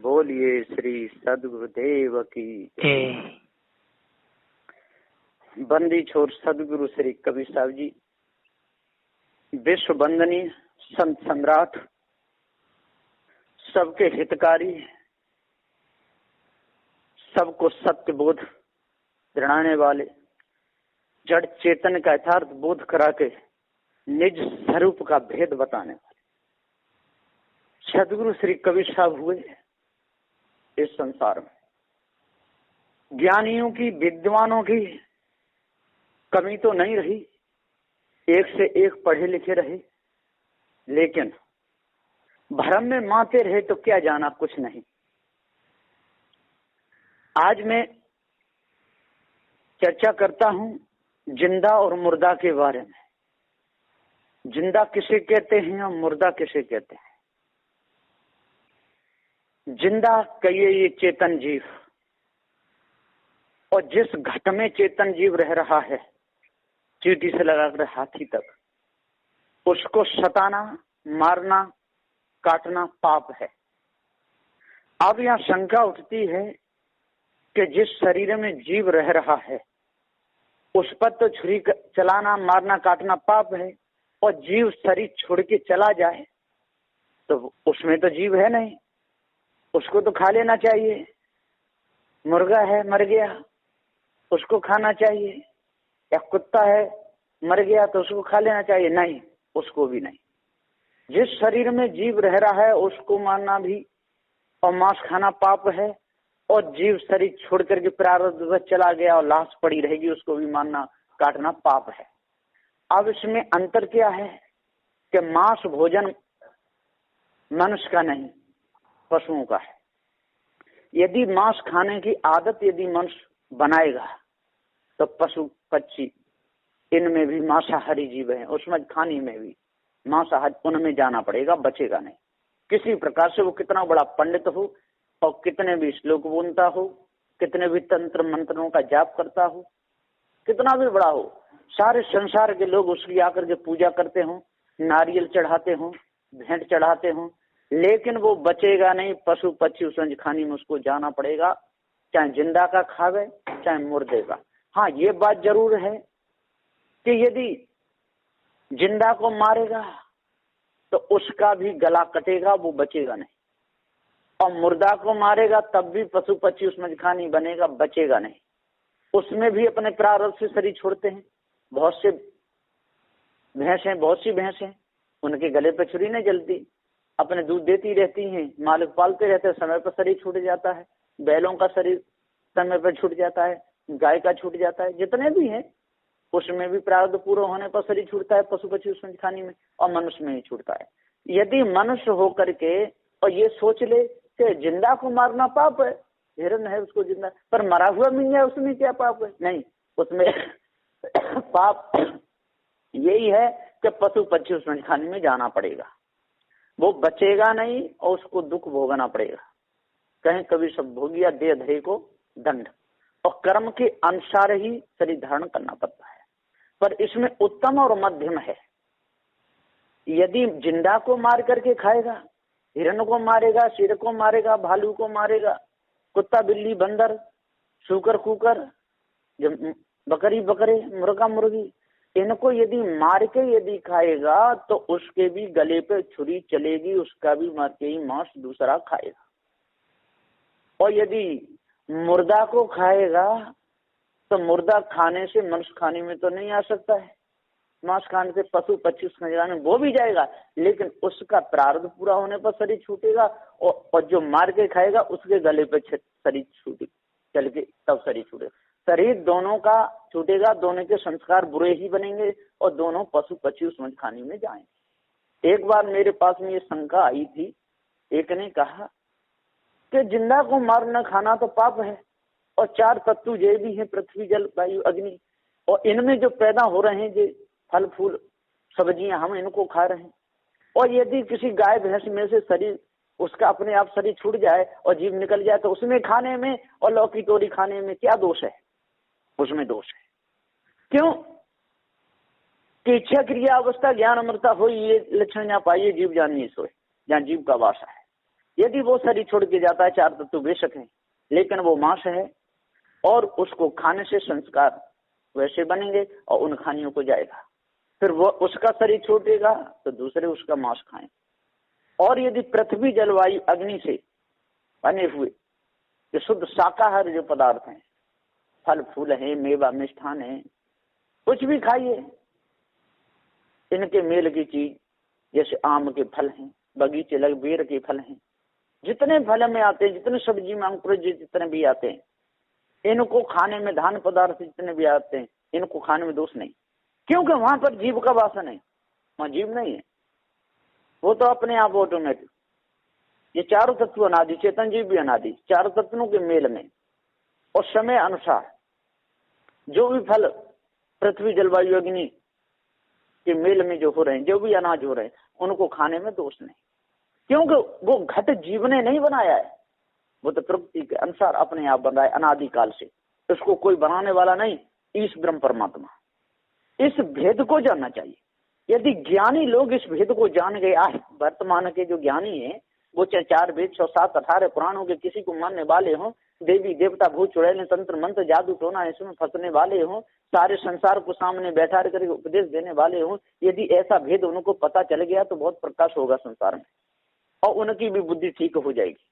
बोलिए श्री सदगुरुदेव की जय। बंदी छोर सदगुरु श्री कबीर साहब जी, विश्व वंदनीय संत सम्राट, सबके हितकारी, सबको सत्य बोध दिलाने वाले, जड़ चेतन का यथार्थ बोध करा के निज स्वरूप का भेद बताने वाले सदगुरु श्री कबीर साहब हुए इस संसार में। ज्ञानियों की, विद्वानों की कमी तो नहीं रही, एक से एक पढ़े लिखे रहे, लेकिन भ्रम में माते रहे तो क्या जाना कुछ नहीं। आज मैं चर्चा करता हूं जिंदा और मुर्दा के बारे में। जिंदा किसे कहते हैं और मुर्दा किसे कहते हैं? जिंदा कहिए ये चेतन जीव, और जिस घट में चेतन जीव रह रहा है, चींटी से लगाकर हाथी तक, उसको सताना, मारना, काटना पाप है। अब यहां शंका उठती है कि जिस शरीर में जीव रह रहा है उस पर तो छुरी चलाना, मारना, काटना पाप है, और जीव शरीर छोड़ के चला जाए तो उसमें तो जीव है नहीं, उसको तो खा लेना चाहिए। मुर्गा है, मर गया, उसको खाना चाहिए, या कुत्ता है, मर गया तो उसको खा लेना चाहिए? नहीं, उसको भी नहीं। जिस शरीर में जीव रह रहा है उसको मारना भी और मांस खाना पाप है, और जीव शरीर छोड़ करके प्रारब्ध में चला गया और लाश पड़ी रहेगी, उसको भी मारना, काटना पाप है। अब इसमें अंतर क्या है कि मांस भोजन मनुष्य का नहीं, पशुओं का है। यदि मांस खाने की आदत यदि मनुष्य बनाएगा तो पशु पक्षी इनमें भी मांसाहारी जीव है, उसमें खाने में भी मांसाहारी, उनमें जाना पड़ेगा, बचेगा नहीं किसी प्रकार से। वो कितना बड़ा पंडित हो और कितने भी श्लोक बोलता हो, कितने भी तंत्र मंत्रों का जाप करता हो, कितना भी बड़ा हो, सारे संसार के लोग उसकी आकर के पूजा करते हो, नारियल चढ़ाते हो, भेंट चढ़ाते हो, लेकिन वो बचेगा नहीं। पशु पक्षी उस खानी में उसको जाना पड़ेगा, चाहे जिंदा का खावे चाहे मुर्दे का। हाँ, ये बात जरूर है कि यदि जिंदा को मारेगा तो उसका भी गला कटेगा, वो बचेगा नहीं, और मुर्दा को मारेगा तब भी पशु पक्षी उसमें खानी बनेगा, बचेगा नहीं। उसमें भी अपने प्रारब्ध से शरीर छोड़ते हैं। बहुत से भैंसें, बहुत सी भैंसें, उनके गले पे छुरी नहीं जलती, अपने दूध देती रहती हैं, मालिक पालते रहते हैं, समय पर शरीर छूट जाता है। बैलों का शरीर समय पर छूट जाता है, गाय का छूट जाता है, जितने भी हैं उसमें भी प्रारब्ध पूरा होने पर शरीर छूटता है, पशु पक्षी उसमें खानी में, और मनुष्य में ही छूटता है। यदि मनुष्य होकर के और ये सोच ले कि जिंदा को मारना पाप है, हिरन है उसको जिंदा, पर मरा हुआ मिल जाए उसमें क्या पाप है? नहीं, उसमें पाप यही है कि पशु पक्षी उसमें खाने में जाना पड़ेगा, वो बचेगा नहीं और उसको दुख भोगना पड़ेगा। कहीं कभी सब भोगिया दे धरे को दंड, और कर्म के अनुसार ही शरीर धारण करना पड़ता है। पर इसमें उत्तम और मध्यम है। यदि जिंदा को मार करके खाएगा, हिरण को मारेगा, शेर को मारेगा, भालू को मारेगा, कुत्ता बिल्ली बंदर, सूकर कुकर, बकरी बकरे, मुर्गा मुर्गी, इनको यदि मार के यदि खाएगा तो उसके भी गले पे छुरी चलेगी, उसका भी मार के ही मांस दूसरा खाएगा। और यदि मुर्दा को खाएगा तो मुर्दा खाने से मनुष्य खाने में तो नहीं आ सकता है, मांस खाने से पशु पक्षी खाने वो भी जाएगा, लेकिन उसका प्रारब्ध पूरा होने पर शरीर छूटेगा, और जो मार के खाएगा उसके गले पे शरीर छूटे चल के तब शरीर छूटेगा। शरीर दोनों का छूटेगा, दोनों के संस्कार बुरे ही बनेंगे और दोनों पशु पक्षी उसमें खाने में जाएंगे। एक बार मेरे पास में ये शंका आई थी, एक ने कहा कि जिंदा को मारना खाना तो पाप है, और चार तत्व ये भी हैं, पृथ्वी जल वायु अग्नि, और इनमें जो पैदा हो रहे हैं जो फल फूल सब्जियां, हम इनको खा रहे हैं, और यदि किसी गाय भैंस में से शरीर उसका अपने आप शरीर छूट जाए और जीव निकल जाए तो उसमें खाने में और लौकी तोरी खाने में क्या दोष है? उसमें दोष है। क्यों कि इच्छा क्रिया अवस्था ज्ञान अमृता हो, ये लक्षण यहाँ पाइए जीव जाननी सोए, जहाँ जीव का वासा है। यदि वो शरीर छोड़ के जाता है, 4 तत्व बेशक है, लेकिन वो मांस है और उसको खाने से संस्कार वैसे बनेंगे और उन खानियों को जाएगा। फिर वो उसका शरीर छूटेगा तो दूसरे उसका मांस खाएं। और यदि पृथ्वी जलवायु अग्नि से बने हुए जो शुद्ध शाकाहारी जो पदार्थ हैं, फल फूल है, मेवा मिष्ठान है, कुछ भी खाइए, इनके मेल की चीज जैसे आम के फल हैं, बगीचे लग बेर के फल हैं, जितने फल में आते हैं, जितने सब्जी में अंकुर जितने भी आते हैं, इनको खाने में, धान पदार्थ जितने भी आते हैं, इनको खाने में दोष नहीं, क्योंकि वहां पर जीव का वासन है, वहां जीव नहीं है, वो तो अपने आप ऑटोमेटिक। ये चारों तत्व अनादि, चेतन जीव भी अनादि, चारों तत्वों के मेल में और समय अनुसार जो भी फल पृथ्वी जलवायु अग्नि के मेल में जो हो रहे हैं, जो भी अनाज हो रहे हैं, उनको खाने में दोष नहीं, क्योंकि वो घट जीव ने नहीं बनाया है, वो तो प्रकृति के अनुसार अपने आप बना है अनादिकाल से, उसको कोई बनाने वाला नहीं, ईश ब्रह्म परमात्मा। इस भेद को जानना चाहिए। यदि ज्ञानी लोग इस भेद को जान गए, आज वर्तमान के जो ज्ञानी है वो चाहे 4 वेद 107 18 पुराणों के किसी को मानने वाले हों, देवी देवता भूत चुड़ैल तंत्र मंत्र जादू टोना इसमें फंसने वाले हों, सारे संसार को सामने बैठा करके उपदेश देने वाले हों, यदि ऐसा भेद उनको पता चल गया तो बहुत प्रकाश होगा संसार में, और उनकी भी बुद्धि ठीक हो जाएगी,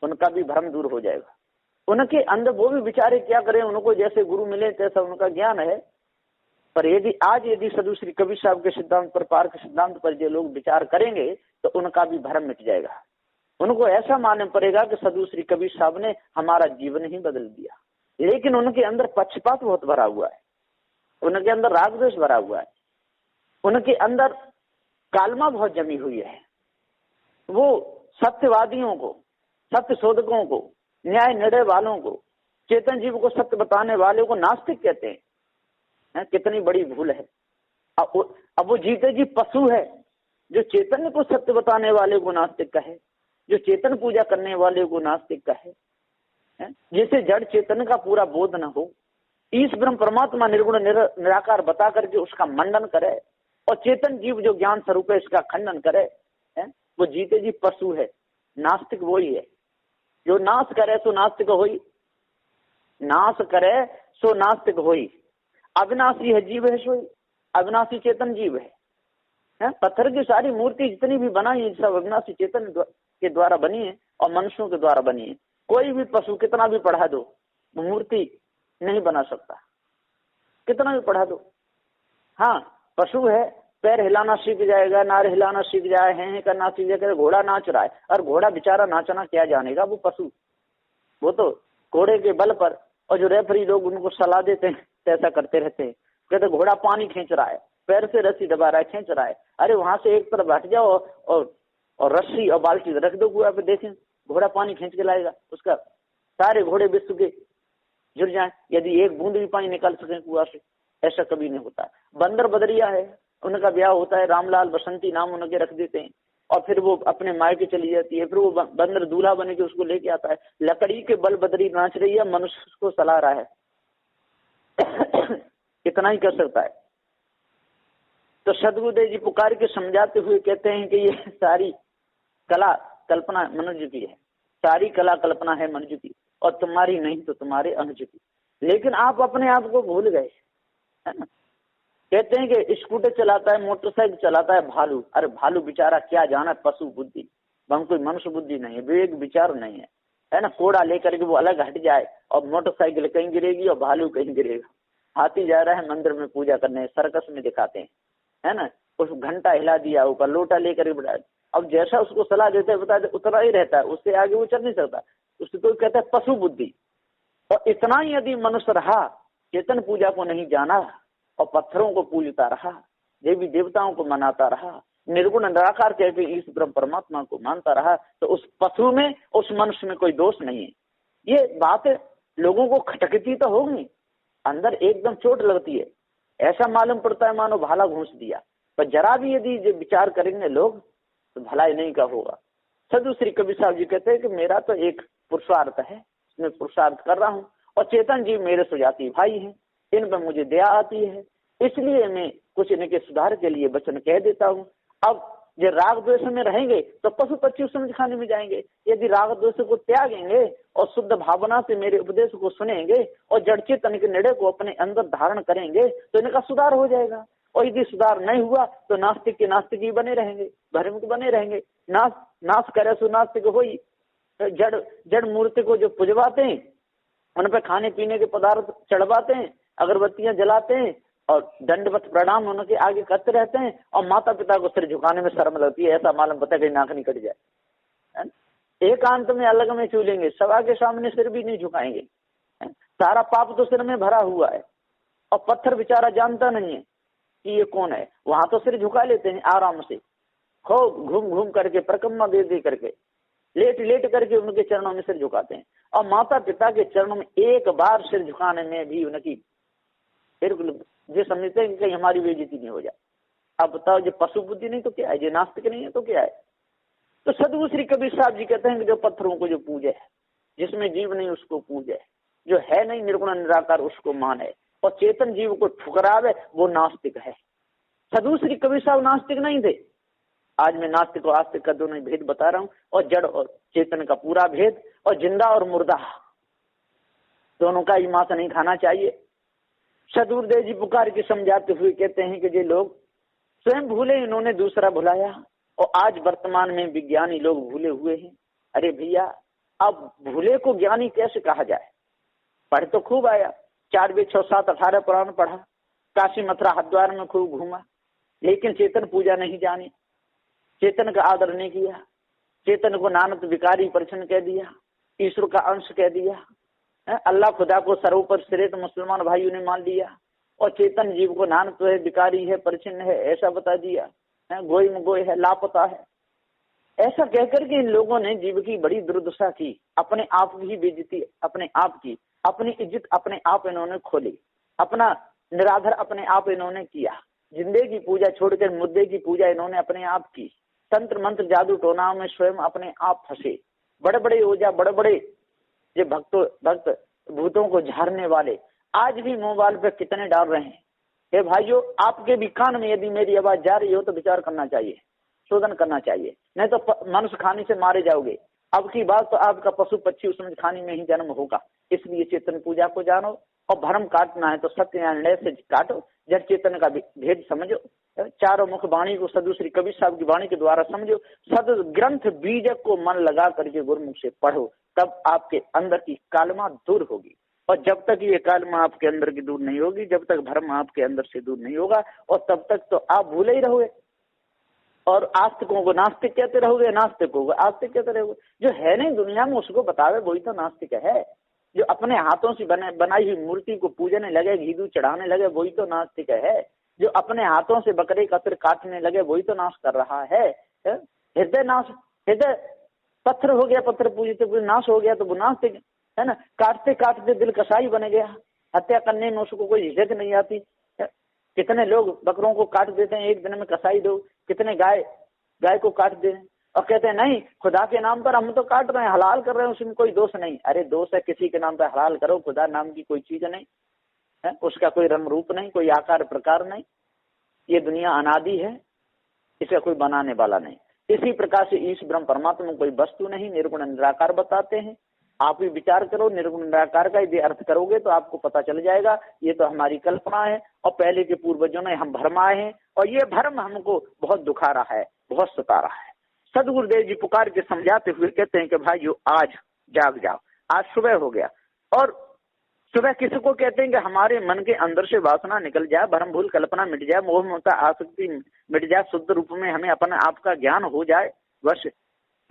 उनका भी भ्रम दूर हो जाएगा। उनके अंदर वो भी विचारे क्या करें, उनको जैसे गुरु मिले तैसा उनका ज्ञान है। पर यदि साधु श्री कबीर साहब के सिद्धांत पर, पार के सिद्धांत पर जो लोग विचार करेंगे तो उनका भी भ्रम मिट जाएगा। उनको ऐसा मानना पड़ेगा कि साधु श्री कबीर साहब ने हमारा जीवन ही बदल दिया। लेकिन उनके अंदर पक्षपात बहुत भरा हुआ है, उनके अंदर राग द्वेष भरा हुआ है, उनके अंदर कालमा बहुत जमी हुई है। वो सत्यवादियों को, सत्य शोधकों को, न्याय निर्णय वालों को, चेतन जीव को सत्य बताने वालों को नास्तिक कहते हैं। कितनी बड़ी भूल है। अब वो जीते जी पशु है जो चेतन को सत्य बताने वाले को नास्तिक कहे, जो चेतन पूजा करने वाले को नास्तिक कहे, जिसे जड़ चेतन का पूरा बोध न हो, ईश ब्रह्म परमात्मा निर्गुण निराकार बता करके उसका मंडन करे और चेतन जीव जो ज्ञान स्वरूप है इसका खंडन करे, वो जीते जी पशु है। नास्तिक वही है जो नाश करे सो नास्तिक होई, नाश करे सो नास्तिक होई। अविनाशी है जीव है सोई, अविनाशी चेतन जीव है। पत्थर की सारी मूर्ति जितनी भी बनाई है सब अविनाशी चेतन के द्वारा बनी है और मनुष्यों के द्वारा बनी है। कोई भी पशु कितना भी पढ़ा दो मूर्ति नहीं बना सकता, कितना भी पढ़ा दो। हाँ, पशु है, पैर हिलाना सीख जाएगा, नार हिलाना सीख जाए, हैं करना सीख जाएगा, घोड़ा नाच रहा है और घोड़ा बेचारा नाचना क्या जानेगा, वो पशु, वो तो घोड़े के बल पर, और जो रेफरी लोग उनको सलाह देते हैं ऐसा करते रहते हैं, कहते घोड़ा पानी खींच रहा है, पैर से रस्सी दबा रहा है, खींच रहा है। अरे वहां से एक तरफ हट जाओ और रस्सी और बाल्टी रख दो कुआं पे, देखें घोड़ा पानी खींच के लाएगा, उसका सारे घोड़े विश्व के जुड़ जाए यदि एक बूंद भी पानी निकाल सके कुआं से, ऐसा कभी नहीं होता। बंदर बदरिया है, उनका ब्याह होता है, रामलाल बसंती नाम उनके रख देते हैं, और फिर वो अपने मायके चली जाती है, फिर वो बंदर दूल्हा बने के उसको लेके आता है। लकड़ी के बल बदरी नाच रही है, मनुष्य उसको सलाह रहा है। इतना ही कर सकता है। तो सदगुरुदेव जी पुकार के समझाते हुए कहते हैं कि ये सारी कला कल्पना मनुष्य की है, सारी कला कल्पना है मनुष्य की, और तुम्हारी नहीं तो तुम्हारे अनुज की। लेकिन आप अपने आप को भूल गए, है ना। कहते हैं कि स्कूटर चलाता है, मोटरसाइकिल चलाता है भालू। अरे भालू बेचारा क्या जाना पशु बुद्धि, हम कोई मनुष्य बुद्धि नहीं है, विवेक विचार नहीं है ना। कोड़ा लेकर के वो अलग हट जाए और मोटरसाइकिल कहीं गिरेगी और भालू कहीं गिरेगा। हाथी जा रहा है मंदिर में पूजा करने, सर्कस में दिखाते हैं, है ना, उस घंटा हिला दिया, ऊपर लोटा लेकर के बढ़ाया, अब जैसा उसको सलाह देते हैं बता उतना ही रहता है, उससे आगे वो चल नहीं सकता। उसको तो कहता है पशु बुद्धि। और इतना ही यदि मनुष्य रहा, चेतन पूजा को नहीं जाना और पत्थरों को पूजता रहा, देवी देवताओं को मनाता रहा, निर्गुण निराकार कहते इस ब्रह्म परमात्मा को मानता रहा, तो उस पशु में, उस मनुष्य में कोई दोष नहीं है। ये बात लोगों को खटकती तो होगी, अंदर एकदम चोट लगती है, ऐसा मालूम पड़ता है मानो भाला घूंस दिया। पर जरा भी यदि विचार करेंगे लोग तो भलाई नहीं का होगा। साधु श्री कबीर साहब जी कहते हैं कि मेरा तो एक पुरुषार्थ है, मैं पुरुषार्थ कर रहा हूँ, और चेतन जी मेरे सुजाती भाई हैं, इन पर मुझे दया आती है, इसलिए मैं कुछ इनके सुधार के लिए वचन कह देता हूँ। अब जो राग द्वेष में रहेंगे तो पशु पक्षी उस समय खाने में जाएंगे। यदि राग द्वेष को त्यागेंगे और शुद्ध भावना से मेरे उपदेश को सुनेंगे और जड़ चेतन के निर्णय को अपने अंदर धारण करेंगे तो इनका सुधार हो जाएगा। और यदि सुधार नहीं हुआ तो नास्तिक के नास्तिक ही बने रहेंगे, भ्रम के बने रहेंगे। नाश करे सो नास्तिक हो ही। जड़ मूर्ति को जो पुजवाते हैं, उन पर खाने पीने के पदार्थ चढ़वाते हैं, अगरबत्तियां जलाते हैं और दंडवत प्रणाम उनके आगे करते रहते हैं और माता पिता को सिर झुकाने में शर्म लगती है, ऐसा मालूम पता कहीं नाक नहीं कट जाए। एकांत में अलग में चूलेंगे, सभा के सामने सिर भी नहीं झुकाएंगे। सारा पाप तो सिर में भरा हुआ है और पत्थर बेचारा जानता नहीं है कि ये कौन है, वहां तो सिर झुका लेते हैं आराम से, खूब घूम घूम करके प्रकम्मा दे करके, लेट लेट करके उनके चरणों में सिर झुकाते हैं। और माता पिता के चरणों में एक बार सिर झुकाने में भी उनकी बिल्कुल जो समझते हैं कि कहीं हमारी बेइज्जती नहीं हो जाए। अब बताओ, जो पशु बुद्धि नहीं तो क्या है, जो नास्तिक नहीं है तो क्या है। तो सदगुरु श्री कबीर साहब जी कहते हैं कि जो पत्थरों को जो पूजे, जिसमें जीव नहीं उसको पूजे, जो है नहीं निर्गुण निराकार उसको माने और चेतन जीव को ठुकरावे, वो नास्तिक है। सदगुरु श्री कबीर साहब नास्तिक नहीं थे। आज मैं नास्तिक और आस्तिक का दोनों भेद बता रहा हूं, और जड़ और चेतन का पूरा भेद, और जिंदा और मुर्दा दोनों का ही मांस नहीं खाना चाहिए। सदगुरुदेव जी पुकार के समझाते हुए कहते हैं कि ये लोग स्वयं भूले, इन्होंने दूसरा भुलाया, और आज वर्तमान में विज्ञानी लोग भूले हुए हैं। अरे भैया, अब भूले को ज्ञानी कैसे कहा जाए। पढ़ तो खूब आया, 4 वेद 6 7 18 पुराण पढ़ा, काशी मथुरा हरिद्वार में खूब घूमा, लेकिन चेतन पूजा नहीं जानी, चेतन का आदर नहीं किया, चेतन को नानक विकारी परिचन्न कह दिया, ईश्वर का अंश कह दिया, अल्लाह खुदा को सर्वोपर श्रेष्ठ मुसलमान भाइयों ने मान लिया, और चेतन जीव को नानक तो है, विकारी है, परिचिन्न है, ऐसा बता दिया, गोई में गोई है, लापता है। ऐसा कहकर के इन लोगों ने जीव की बड़ी दुर्दशा की, अपने आप की बेइज्जती अपने आप की, अपनी इज्जत अपने आप इन्होंने खोली, अपना निराधर अपने आप इन्होंने किया, जिंदे की पूजा छोड़कर मुद्दे की पूजा इन्होंने अपने आप की, तंत्र मंत्र जादू टोनाओं में स्वयं अपने आप फंसे। बड़े बड़े ओझा, बड़े बड़े ये भक्त भूतों को झाड़ने वाले आज भी मोबाइल पे कितने डाल रहे हैं। हे भाइयों, आपके भी कान में यदि मेरी आवाज जा रही हो तो विचार करना चाहिए, शोधन करना चाहिए, नहीं तो मनुष्य खाने से मारे जाओगे। अब की बात तो आपका पशु पक्षी उस खाने में ही जन्म होगा। इसलिए चेतन पूजा को जानो, और भ्रम काटना है तो सत्य निर्णय से काटो, जड़ चेतन का भेद समझो, चारों मुख वाणी को सदगुरु श्री कबीर साहब की वाणी के द्वारा समझो, सद ग्रंथ बीज को मन लगा करके गुरुमुख से पढ़ो, तब आपके अंदर की कालमा दूर होगी। और जब तक ये कालमा आपके अंदर की दूर नहीं होगी, जब तक भ्रम आपके अंदर से दूर नहीं होगा, और तब तक तो आप भूले ही रहोगे, और आस्तिकों को नास्तिक कहते रहोगे, नास्तिकों को आस्तिक कहते रहोगे। जो है नहीं दुनिया में उसको बतावे वही तो नास्तिक है। जो अपने हाथों से बनाई हुई मूर्ति को पूजने लगे, घी दूध चढ़ाने लगे, वही तो नास्तिक है। जो अपने हाथों से बकरे का सिर काटने लगे, वही तो नाश कर रहा है। हृदय नाश, हृदय पत्थर हो गया, पत्थर पूजते पूजते नाश हो गया तो वो नास्तिक है ना। काटते काटते दिल कसाई बन गया, हत्या करने में उसको कोई झिझक नहीं आती। कितने लोग बकरों को काट देते हैं एक दिन में, कसाई लोग कितने गाय को काट दे और कहते हैं नहीं खुदा के नाम पर हम तो काट रहे हैं, हलाल कर रहे हैं, उसमें कोई दोष नहीं। अरे दोष है, किसी के नाम पर हलाल करो, खुदा नाम की कोई चीज नहीं है, उसका कोई रंग रूप नहीं, कोई आकार प्रकार नहीं। ये दुनिया अनादि है, इसका कोई बनाने वाला नहीं। इसी प्रकार से ईश ब्रह्म परमात्मा कोई वस्तु नहीं, निर्गुण निराकार बताते हैं। आप भी विचार करो, निर्गुण निराकार का यदि अर्थ करोगे तो आपको पता चल जाएगा ये तो हमारी कल्पना है, और पहले के पूर्वजों ने हम भ्रम आए हैं, और ये भ्रम हमको बहुत दुखा रहा है, बहुत सता रहा है। सदगुरुदेव जी पुकार के समझाते हुए कहते हैं कि भाइयों आज जाग जाओ, आज सुबह हो गया। और सुबह किसको कहते हैं कि हमारे मन के अंदर से वासना निकल जाए, भ्रम भूल कल्पना मिट जाए, मोह ममता आसक्ति मिट जाए, शुद्ध रूप में हमें अपने आप का ज्ञान हो जाए, बस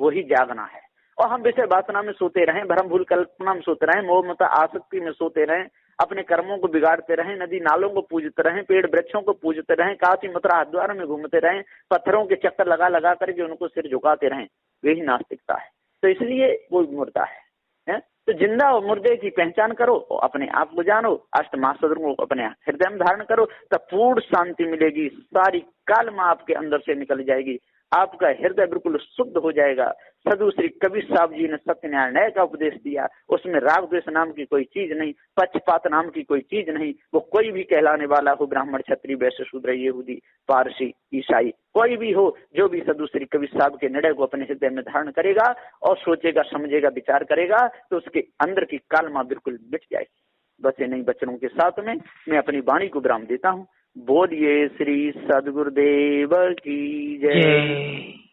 वही जागना है। और हम विषय वासना में सोते रहें, भ्रम भूल कल्पना में सोते रहें, मोह ममता आसक्ति में सोते रहें, अपने कर्मों को बिगाड़ते रहें, नदी नालों को पूजते रहें, पेड़ वृक्षों को पूजते रहें, काशी मथुरा हरिद्वार में घूमते रहें, पत्थरों के चक्कर लगा लगा करके उनको सिर झुकाते रहें, वही नास्तिकता है। तो इसलिए वो मुर्दा है। तो जिंदा और मुर्दे की पहचान करो, अपने आप को जानो, अष्ट महासदों को अपने हृदय में धारण करो, तब पूर्ण शांति मिलेगी, सारी कालमा आपके अंदर से निकल जाएगी, आपका हृदय बिल्कुल शुद्ध हो जाएगा। साधु श्री कबीर साहब जी ने सत्य न्याय का उपदेश दिया, उसमें राग द्वेष नाम की कोई चीज नहीं, पक्षपात नाम की कोई चीज नहीं। वो कोई भी कहलाने वाला हो, ब्राह्मण क्षत्रिय वैश्य शूद्र यहूदी पारसी ईसाई कोई भी हो, जो भी साधु श्री कबीर साहब के निर्णय को अपने हृदय में धारण करेगा और सोचेगा समझेगा विचार करेगा तो उसके अंदर की कालमा बिल्कुल मिट जाएगी। बचे नहीं बचनों के साथ में मैं अपनी वाणी को विराम देता हूँ। बोलिए श्री सद्गुरुदेव की जय।